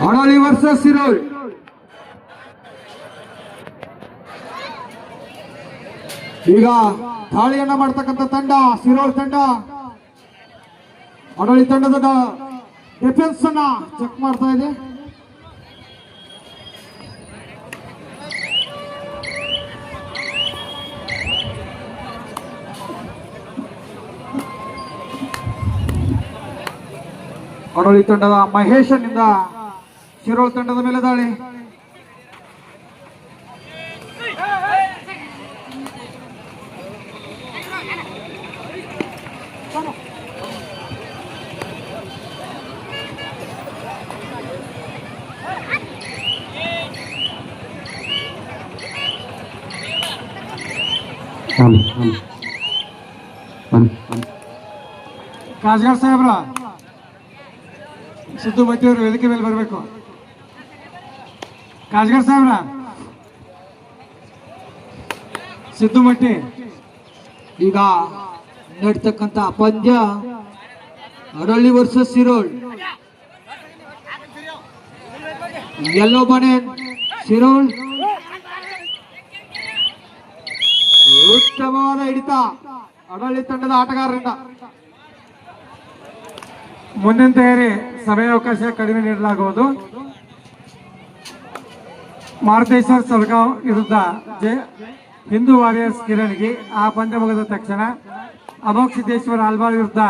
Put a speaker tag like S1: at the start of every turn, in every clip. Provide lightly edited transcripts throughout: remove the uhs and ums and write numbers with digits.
S1: ಅಡಳಿ versus Sirol. ಈಗ ದಾಳಿಯನ್ನ ಮಾಡ್ತಕ್ಕಂಥ ತಂಡ ಸಿರೋಳ್ ತಂಡ. ಅಡಳಿ ತಂಡದ ಡಿಫೆನ್ಸ್ ಅನ್ನ ಚೆಕ್ ಮಾಡ್ತಾ ಇದೆ. ಅಡಳಿ ತಂಡದ ಮಹೇಶನಿಂದ ಶಿರೋಳ್ ತಂಡದ ಮೇಲೆ ದಾಳಿ. ಕಾಜ್ಗಾರ್ ಸಾಹೇಬ್ರ, ಸಿದ್ದು ಮಟ್ಟಿ ಅವರು ವೇದಿಕೆ ಮೇಲೆ ಬರಬೇಕು. ಕಾಜ್ಗಾರ್ ಸಾಹೇಬ್ರ, ಸಿದ್ದು ಮಟ್ಟಿ. ಈಗ ನಡ್ತಕ್ಕಂಥ ಪಂದ್ಯ ಅಡಳಿ ವರ್ಸಸ್ ಸಿರೋಳ್. ಯೆಲ್ಲೋ ಮನೆ ಸಿರೋಳ್. ಉತ್ತಮವಾದ ಹಿಡಿತ ಅಡಳಿ ತಂಡದ ಆಟಗಾರರಿಂದ. ಮುಂದಿನ ತಯಾರಿ ಸಮಯಾವಕಾಶ ಕಡಿಮೆ ನೀಡಲಾಗುವುದು. ಮಾರುತೇಶ್ವರ್ ಸಲ್ಗಾಂವ್ ವಿರುದ್ಧ ಹಿಂದೂ ವಾರಿಯರ್ಸ್ ಕಿರಣ್ಗಿ. ಆ ಪಂದ್ಯ ಮುಗಿದ ತಕ್ಷಣ ಅಮೋಕ್ ಸಿದ್ದೇಶ್ವರ್ ಆಲ್ವಾಳ್ ವಿರುದ್ಧ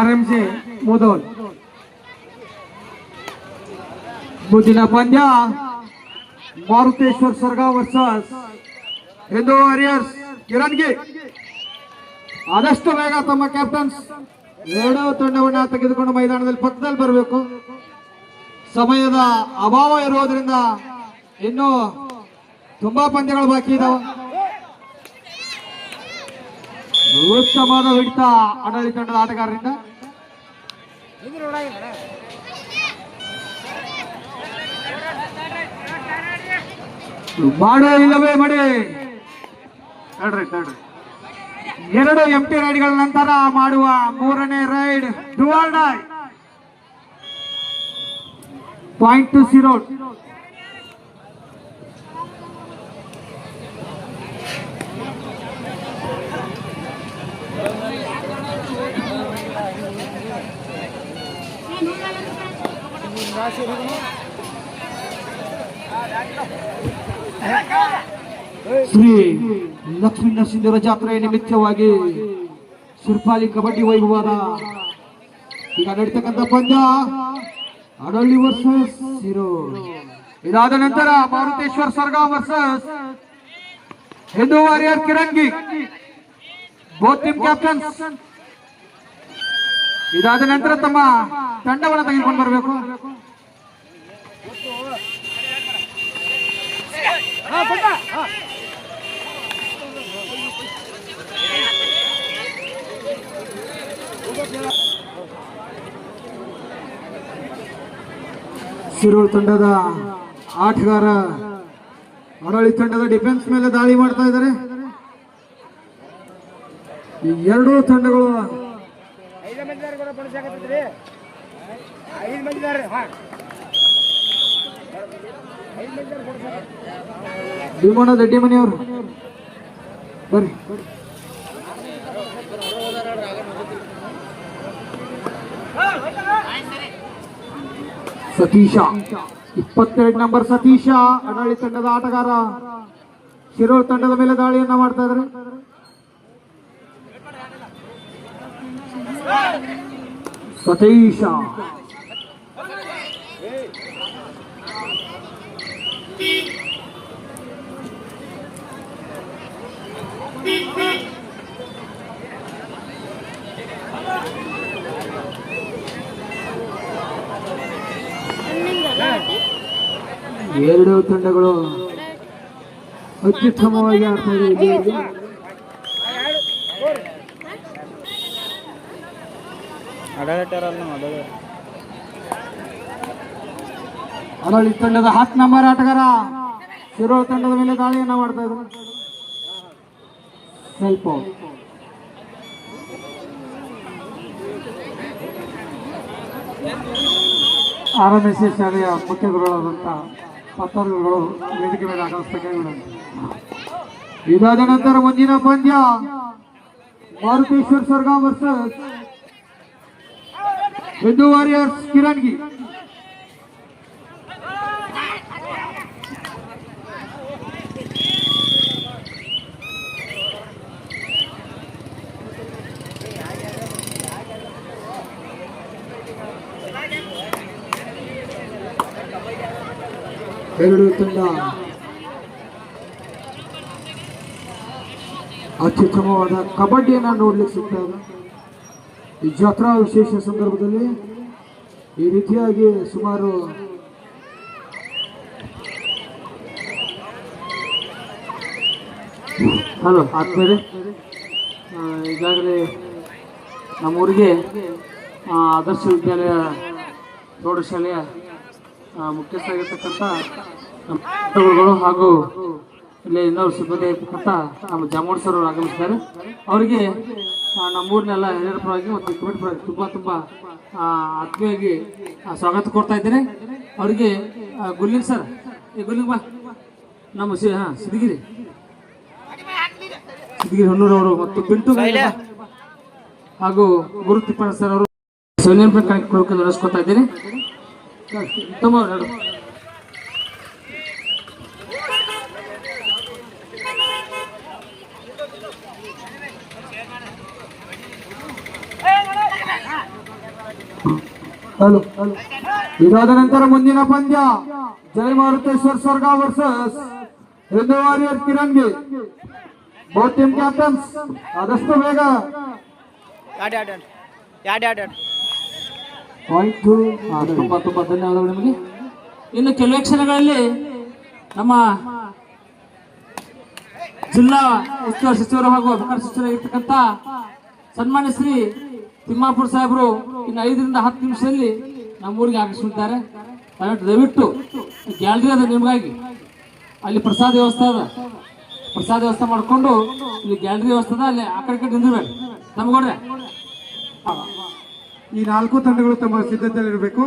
S1: RMG ಮುದೋಲ್. ಮುಂದಿನ ಪಂದ್ಯ ಮಾರುತೇಶ್ವರ್ ಸರ್ಗಾಂವ್ ವರ್ಸಸ್ ಹಿಂದೂ ವಾರಿಯರ್ಸ್ ಕಿರಣ್ಗಿ. ಆದಷ್ಟು ಬೇಗ ತಮ್ಮ ಕ್ಯಾಪ್ಟನ್ಸ್ ಎರಡೂ ತಂಡವನ್ನ ತೆಗೆದುಕೊಂಡು ಮೈದಾನದಲ್ಲಿ ಪಕ್ಕದಲ್ಲಿ ಬರಬೇಕು. ಸಮಯದ ಅಭಾವ ಇರುವುದರಿಂದ ಇನ್ನೂ ತುಂಬಾ ಪಂದ್ಯಗಳು ಬಾಕಿ ಇದಾವೆ. ಉತ್ತಮವಾದ ಹಿಡಿತ ಅಡಳಿ ತಂಡದ ಆಟಗಾರರಿಂದ. ಮಾಡೋ ಇಲ್ಲವೇ ಮಾಡಿ. ಎರಡು ಎಂಟಿ ರೈಡ್ಗಳ ನಂತರ ಮಾಡುವ ಮೂರನೇ raid do or die. Point to Sirol. Shri Lakshmi ನರಸಿಂಹರ ಜಾತ್ರೆಯ ನಿಮಿತ್ತವಾಗಿ ಸುರ್ಪಾಲಿ ಕಬಡ್ಡಿ ವೈಭವದ ಈಗ ನಡೀತಕ್ಕಂಥ ಪಂದ್ಯ ಅಡಳಿ ವರ್ಸಸ್ ಸಿರೋಳ್. ಇದಾದ ನಂತರ Maruteshwar Sargaon versus Hindu warrior Kirangi. Both team captains ಇದಾದ ನಂತರ ತಮ್ಮ ತಂಡವನ್ನು ತೆಗೆದುಕೊಂಡು ಬರಬೇಕು. ಸಿರೋಳ್ ತಂಡದ ಆಟಗಾರ ಅಡಳಿ ತಂಡದ ಡಿಫೆನ್ಸ್ ಮೇಲೆ ದಾಳಿ ಮಾಡ್ತಾ ಇದ್ದಾರೆ. ಈ ಎರಡೂ ತಂಡಗಳು ಭೀಮಣ್ಣ ದಡ್ಡಿಮನಿಯವರು ಬರ್ರಿ. ಸತೀಶ 22 ನಂಬರ್ ಸತೀಶ ಅಡಳಿ ತಂಡದ ಆಟಗಾರ ಶಿರೋಳ್ ತಂಡದ ಮೇಲೆ ದಾಳಿಯನ್ನ ಮಾಡ್ತಾ ಇದ್ದಾರೆ. ಸತೀಶ ಎರಡು ತಂಡಗಳು ಅತ್ಯುತ್ತಮವಾಗಿ ಆಡ್ತಾ ಇದೆ. ಅಡಳಿ ತಂಡದ 10 ನಂಬರ್ ಆಟಗಾರ ಶಿರೋಳ್ ತಂಡದ ಮೇಲೆ ದಾಳಿಯನ್ನ ಮಾಡ್ತಾ ಇದ್ದಾರೆ. ಸ್ವಲ್ಪ ಆರ್ಎಂಎಸ್ಸಿ ಶಾಲೆಯ ಮುಖ್ಯ ಗುರುಗಳಾದಂಥ ಪತ್ತರ್ಗಳು ವೇದಿಕೆ ಮೇಲೆ ಆಗಮಿಸಬೇಕಾಗಿ.
S2: ಇದಾದ ನಂತರ ಮುಂದಿನ ಪಂದ್ಯ ಮಾರುತೇಶ್ವರ್ ಸರ್ಗಾ ವರ್ಸಸ್ ಹಿಂದೂ ವಾರಿಯರ್ಸ್ ಕಿರಣ್ಗಿ. ಎರಡು ತಂಡ ಅತ್ಯುತ್ತಮವಾದ ಕಬಡ್ಡಿಯನ್ನು ನೋಡ್ಲಿಕ್ಕೆ ಸಿಗ್ತದೆ. ಈ ಜಾತ್ರಾ ವಿಶೇಷ ಸಂದರ್ಭದಲ್ಲಿ ಈ ರೀತಿಯಾಗಿ ಸುಮಾರು
S3: ಹಲೋ ಆದ್ಮೇಲೆ ಈಗಾಗಲೇ ನಮ್ಮೂರಿಗೆ ಆದರ್ಶ ವಿದ್ಯಾಲಯ ಪ್ರೌಢಶಾಲೆಯ ಮುಖ್ಯಸ್ಥರಾಗಿರ್ತಕ್ಕಂಥ ಗುರುಗಳು ಹಾಗೂ ಇಲ್ಲಿ ಇನ್ನೊಂದು ಸಿಬ್ಬಂದಿ ಆಗಿರ್ತಕ್ಕಂಥ ನಮ್ಮ ಜಾಮೋಡ್ ಸರ್ ಅವರು ಆಗಮಿಸಿದ್ದಾರೆ. ಅವರಿಗೆ ನಮ್ಮೂರಿನೆಲ್ಲ ಹಿರಿಯರ ಪರವಾಗಿ ಮತ್ತು ಕಮಿಟಿ ಪರವಾಗಿ ತುಂಬ ಆತ್ಮೀಯವಾಗಿ ಸ್ವಾಗತ ಕೊಡ್ತಾ ಇದ್ದೇನೆ. ಅವರಿಗೆ ಗುಲ್ಲಿಂಗ್ ಸರ್, ಈ ಗುಲ್ಲಿಂಗ್ ಬಾ ನಮ್ಮ ಸಿದ್ಗಿರಿ ಹೊನ್ನೂರವರು ಮತ್ತು ಪಿಂಟು ಹಾಗೂ ಗುರು ತಿಪ್ಪಣ್ಣ ಸರ್ ಅವರು ಸೌನ್ಯ ನಡೆಸ್ಕೊತಾ ಇದ್ದೇನೆ. ತುಂಬ
S2: ಇದಾದ ನಂತರ ಮುಂದಿನ ಪಂದ್ಯ Jai Maruteshwar Sarga versus Hindu warrior Kirangi. Both team captains ಆದಷ್ಟು ಬೇಗ
S3: ತುಂಬ ಧನ್ಯವಾದಗಳು ನಿಮಗೆ. ಇನ್ನು ಕೆಲವೇ ಕ್ಷಣಗಳಲ್ಲಿ ನಮ್ಮ ಜಿಲ್ಲಾ ಉಸ್ತುವಾರಿ ಸಚಿವರು ಹಾಗೂ ಅಧಿಕಾರ ಸಚಿವರಾಗಿರ್ತಕ್ಕಂಥ ಸನ್ಮಾನ್ಯ ಶ್ರೀ ತಿಮ್ಮಾಪುರ ಸಾಹೇಬರು ಇನ್ನು 5 ರಿಂದ 10 ನಿಮಿಷದಲ್ಲಿ ನಮ್ಮೂರಿಗೆ ಆಗಮಿಸಿದ್ದಾರೆ. ದಯವಿಟ್ಟು ಗ್ಯಾಲರಿ ಅದ ನಿಮಗಾಗಿ, ಅಲ್ಲಿ ಪ್ರಸಾದ ವ್ಯವಸ್ಥೆ ಅದ, ಪ್ರಸಾದ ವ್ಯವಸ್ಥೆ ಮಾಡಿಕೊಂಡು ಇಲ್ಲಿ ಗ್ಯಾಲರಿ ವ್ಯವಸ್ಥೆ ಅದ, ಅಲ್ಲಿ ಆ ಕಡೆ ನಿಂದಿರ್ಬೇಡಿ ನಮ್ಗೊಡ್ರೆ.
S1: ಈ 4 ತಂಡಗಳು ತಮ್ಮ ಸಿದ್ಧತೆಯಲ್ಲಿರಬೇಕು.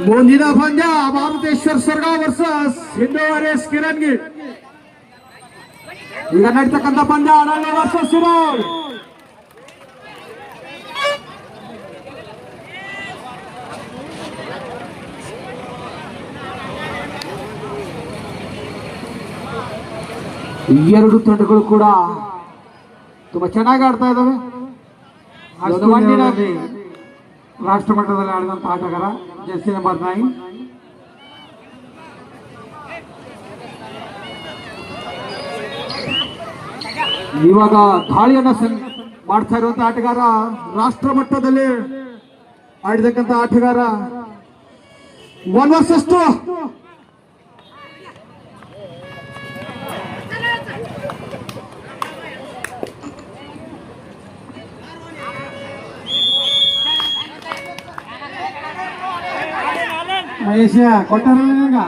S2: ಮುಂದಿನ ಪಂದ್ಯ ಮಾರುತೇಶ್ವರ್ ಸರ್ಗಾ ವರ್ಸಸ್ ಹಿಂದೂ ವಾರಿಯರ್ಸ್ ಕಿರಣ್ಗಿ. ಈಗ ನಡೀತಕ್ಕಂಥ ಪಂದ್ಯ ಅನನ್ಯ ವರ್ಸಸ್ ಶಿರೋಳ್. ಎರಡು ತಂಡಗಳು ಕೂಡ ತುಂಬಾ ಚೆನ್ನಾಗಿ ಆಡ್ತಾ ಇದ್ದಾವೆ.
S1: ರಾಷ್ಟ್ರ ಮಟ್ಟದಲ್ಲಿ ಆಡಿದಂಥ ಆಟಗಾರ ಜೆರ್ಸಿ ನಂಬರ್ 9.
S2: ಇವಾಗ ದಾಳಿಯನ್ನ ಮಾಡ್ತಾ ಇರುವಂತ ಆಟಗಾರ ರಾಷ್ಟ್ರ ಮಟ್ಟದಲ್ಲಿ ಆಡಿದಕ್ಕಂತ ಆಟಗಾರ 1 ವರ್ಸಸ್ 2.
S1: ಮಹೇಶ ಕೊಟ್ಟಾರಲ್ಲ ನಿಮ್ಗ.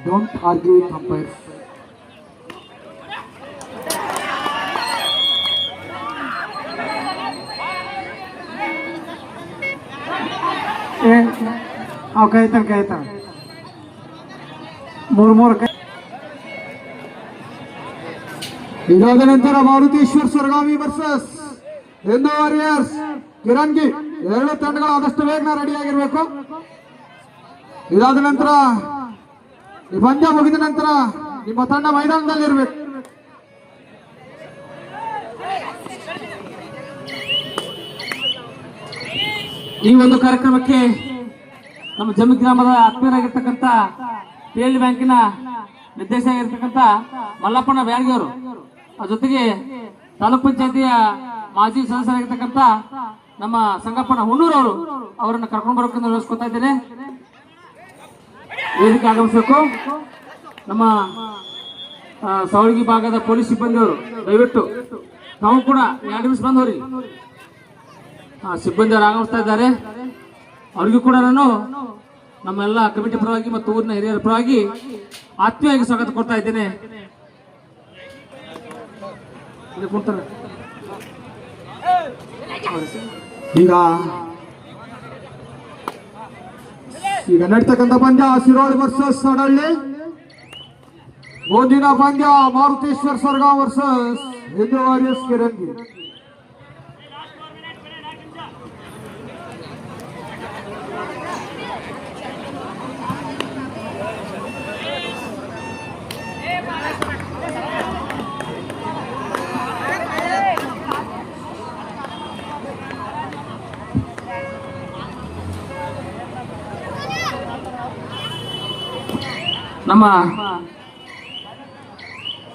S2: Don't argue with umpires.
S1: ಕೈತಾನ 3 ಕೈ.
S2: ಇದಾದ ನಂತರ ಮಾರುತೇಶ್ವರ್ ಸರ್ಗಾವಿ ವರ್ಸಸ್ ಹಿಂದೂ ವಾರಿಯರ್ಸ್ ಕಿರಣ್ಗಿ. ಎರಡು ತಂಡಗಳು ಆದಷ್ಟು ಬೇಗ ರೆಡಿ ಆಗಿರ್ಬೇಕು. ಇದಾದ ನಂತರ ಈ ಪಂದ್ಯ ಮುಗಿದ ನಂತರ ನಿಮ್ಮ ತಂಡ ಮೈದಾನದಲ್ಲಿ ಇರಬೇಕು.
S3: ಈ ಒಂದು ಕಾರ್ಯಕ್ರಮಕ್ಕೆ ನಮ್ಮ ಜಮ್ಮಿ ಗ್ರಾಮದ ಆತ್ಮೀಯರಾಗಿರ್ತಕ್ಕಂಥ PL ಬ್ಯಾಂಕಿನ ನಿರ್ದೇಶಕರಾಗಿರ್ತಕ್ಕಂಥ ಮಲ್ಲಪ್ಪಣ್ಣ ಬ್ಯಾಡಗಿ ಅವರು, ಜೊತೆಗೆ ತಾಲೂಕ್ ಪಂಚಾಯತಿಯ ಮಾಜಿ ಸದಸ್ಯರಾಗಿರ್ತಕ್ಕಂಥ ನಮ್ಮ ಸಂಗಪ್ಪಣ್ಣ ಹುಣ್ಣೂರು ಅವರು ಅವರನ್ನು ಕರ್ಕೊಂಡು ಬರೋಕೆ ನಿರ್ವಹಿಸ್ಕೊತಾ ಇದ್ದೇನೆ. ವೇದಿಕೆ ಆಗಮಿಸಬೇಕು. ನಮ್ಮ ಸವಳಗಿ ಭಾಗದ ಪೊಲೀಸ್ ಸಿಬ್ಬಂದಿಯವರು ದಯವಿಟ್ಟು ನಾವು ಕೂಡ 2 ನಿಮಿಷ ಬಂದು ಹೋರಿ. ಸಿಬ್ಬಂದಿಯವರು ಆಗಮಿಸ್ತಾ ಇದ್ದಾರೆ. ಅವ್ರಿಗೂ ಕೂಡ ನಾನು ನಮ್ಮೆಲ್ಲ ಕಮಿಟಿ ಪರವಾಗಿ ಮತ್ತು ಊರಿನ ಹಿರಿಯರ ಪರವಾಗಿ ಆತ್ಮೀಯವಾಗಿ ಸ್ವಾಗತ ಕೊಡ್ತಾ ಇದ್ದೇನೆ.
S2: ಈಗ ನಡೀತಕ್ಕಂಥ ಪಂದ್ಯ ಶಿರೋಳ್ ವರ್ಸಸ್ ಅಡಳ್ಳಿ. ಮುಂದಿನ ಪಂದ್ಯ ಮಾರುತೇಶ್ವರ್ ಸರ್ಗಾವ್ ವರ್ಸಸ್ ಹಿಂದೂ ವಾರಿಯರ್ಸ್ ಕಿರಂಗಿ.
S3: ನಮ್ಮ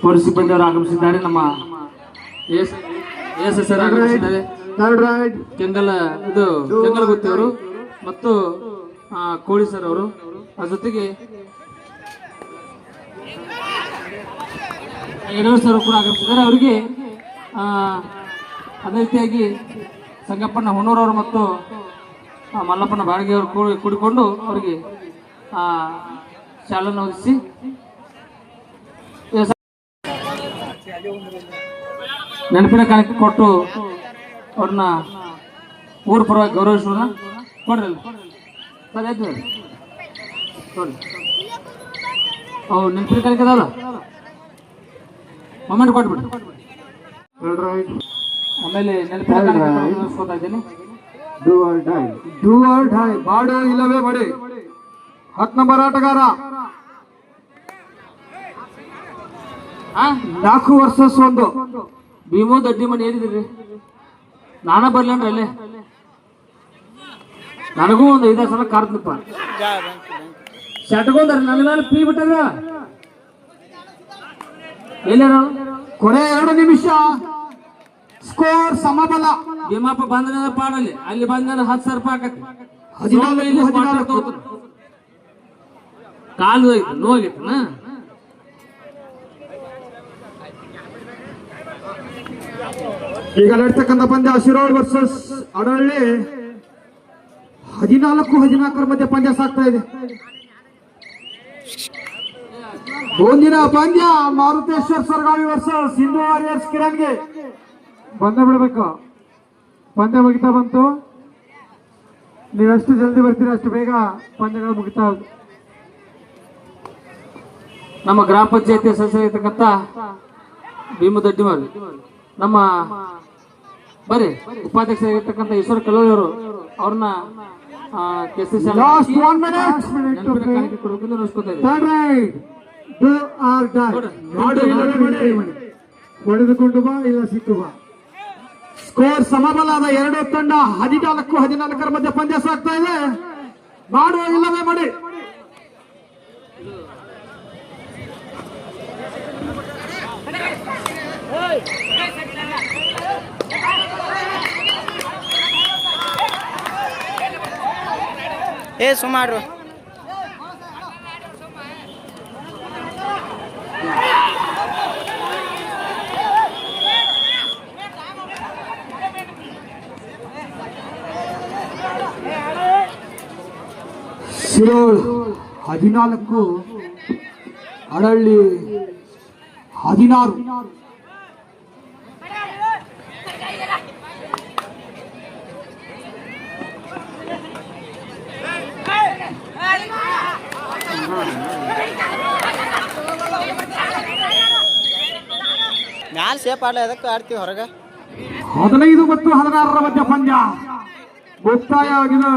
S3: ಪೊಲೀಸ್ ಸಿಬ್ಬಂದಿಯವರು ಆಗಮಿಸಿದ್ದಾರೆ. ನಮ್ಮ ಎಸ್ ಆಗಮಿಸಿದ್ದಾರೆ. ಜಂಗಲ್ ಗುತ್ತಿಯವರು ಮತ್ತು ಕೋಳಿ ಸರ್ ಅವರು, ಅದ್ರ ಜೊತೆಗೆ ಸರ್ ಕೂಡ ಆಗಮಿಸಿದ್ದಾರೆ. ಅವರಿಗೆ ಅದೇ ರೀತಿಯಾಗಿ ಸಂಗಪ್ಪಣ್ಣ ಹೊನ್ನೂರವರು ಮತ್ತು ಮಲ್ಲಪ್ಪಣ್ಣ ಬಾಡಿಗೆಯವರು ಕೂಡಿಕೊಂಡು ಅವರಿಗೆ ಶಾಲನ್ನು ಹೊದಿಸಿ ನೆನಪಿನ ಕಾಣಿಕೆ ಕೊಟ್ಟು ಅವ್ರನ್ನ ಊರ ಪರವಾಗಿ ಗೌರವಿಸೋಣ. ಕೊಡ್ರಿ ಸರ್, ಆಯ್ತು ನೋಡ್ರಿ. ಅವು ನೆನಪಿನ ಕಾಣಿಕೆ ಅದಾವಲ್ಲ, ಮೊಮೆಂಟ್ ಕೊಟ್ಬಿಡ್ರಿ. ಆಮೇಲೆ ನೆನಪಿನ ಕಾಣಿಕೆ ಕೊಡ್ತಾ ಇದ್ದೀನಿ.
S2: ಡೂ ಆರ್ ಡೈ, ಮಾಡು ಇಲ್ಲವೇ ಮಾಡಿ. 10 ನಂಬರ್ ಆಟಗಾರ 4 ವರ್ಸಸ್ 1.
S3: ಭೀಮೋ ದಡ್ಡಿ ಮನೆ ಹೇಳಿದ್ರಿ, ನಾನ ಬರ್ಲೇನ್ರಿ ಅಲ್ಲೇ. ನನಗೂ ಒಂದು 5 ಸಲ ಕಾರ್ದಪ್ಪ ಶಟ್ಕೊಂಡ್ರಿ ನನ್ನ ಮೇಲೆ ಪೀ ಬಿಟ್ಟದ್ರ. ಎಲ್ಲಾರ
S2: ಕೊನೆ 2 ನಿಮಿಷ, ಸ್ಕೋರ್ ಸಮಬಲ.
S3: ಭೀಮಪ್ಪ ಬಂದ ಪಾಡಲ್ಲಿ, ಅಲ್ಲಿ ಬಂದ 10,000 ರೂಪಾಯಿ ಆಕತಿ. ಕಾಲು ನೋವಾಗಿತ್ತು.
S2: ಈಗ ನಡೀತಕ್ಕಂಥ ಪಂದ್ಯ ಶಿರೋಳ್ ವರ್ಸಸ್ ಅಡಳ್ಳಿ. 14-14 ಮಧ್ಯೆ ಪಂದ್ಯ ಸಾಗ್ತಾ ಇದೆ. ಮುಂದಿನ ಪಂದ್ಯ ಮಾರುತೇಶ್ವರ್ ಸರ್ಗಾವಿ ವರ್ಸಸ್ ಹಿಂದೂ ವಾರಿಯರ್ಸ್ ಕಿರಂಗಿ.
S1: ಬಂದ ಬಿಡ್ಬೇಕು. ಪಂದ್ಯ ಮುಗಿತಾ ಬಂತು. ನೀವೆಷ್ಟು ಜಲ್ದಿ ಬರ್ತೀರಿ ಅಷ್ಟು ಬೇಗ ಪಂದ್ಯಗಳು ಮುಗಿತಾ.
S3: ನಮ್ಮ ಗ್ರಾಮ ಪಂಚಾಯತಿ ಸದಸ್ಯರಾಗಿರ್ತಕ್ಕಂಥ ಭೀಮದಡ್ಡಿ ಮಾರಿ, ನಮ್ಮ ಬರೀ ಉಪಾಧ್ಯಕ್ಷರಾಗಿರ್ತಕ್ಕಂಥ ಈಶ್ವರ ಕಲ್ಲೂರಿಯವರು ಅವ್ರನ್ನ
S1: ಹೊಡೆದುಕೊಂಡು ಬಾ, ಇಲ್ಲ ಸಿಕ್ಕು ಬಾ.
S2: ಸ್ಕೋರ್ ಸಮಬಲದ 2 ತಂಡ 14-14 ಮಧ್ಯೆ ಪಂದ್ಯ ಸಾಗ್ತಾ ಇದೆ. ಮಾಡುವ ಇಲ್ಲವೇ ಮಾಡಿ.
S4: ಸುಮಾರು
S2: ಶಿರೋಳ್ 14, ಅಡಳ್ಳಿ 16.
S4: ಮ್ಯಾಲ ಸೇಪ್ ಆಡಲ್ಲ, ಅದಕ್ಕೆ ಆಡ್ತೀವಿ ಹೊರಗೆ.
S2: 15 ಮತ್ತು 16 ಮಧ್ಯ ಪಂದ್ಯ ಮುಕ್ತಾಯ ಆಗಿದೆ.